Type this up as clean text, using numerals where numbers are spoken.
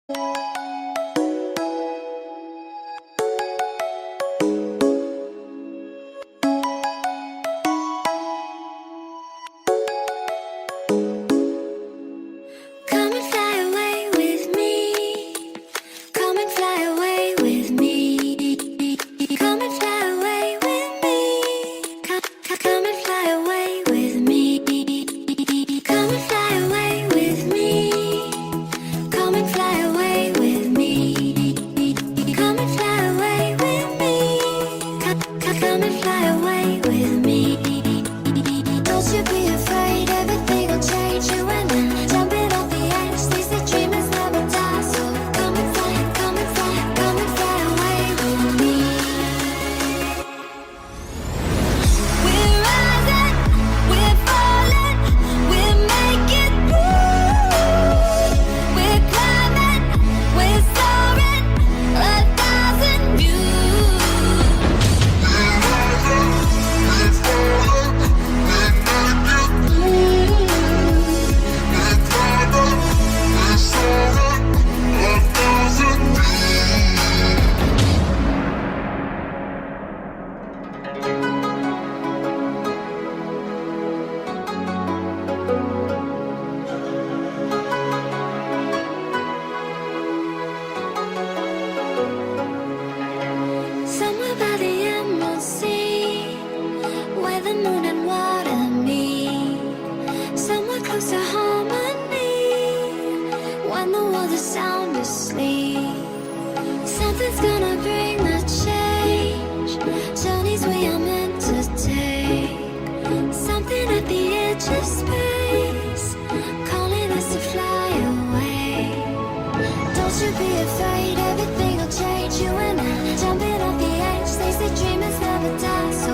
Come and fly away with me. Come and fly away with me. Come and fly away with me. Come and fly away with me. Come and fly away with me. Come and fly away with me. Come and fly away with me. Come and fly away with me. Don't you be afraid, everything will change. You and I, jumping off the edge. They say dreamers never die, so come and fly, come and fly, come and fly away with me. We're rising, we're falling, we're making through. We're climbing, we're soaring, 1,000 views. Somewhere by the emerald sea, where the moon and water meet. Somewhere close to harmony, when the world is sound asleep. Something's gonna bring the change, journeys we are meant to take. Something at the edge of space, calling us to fly away. Don't you be afraid, everything will change. You and I, jumping off the edge. They say dreamers never die, so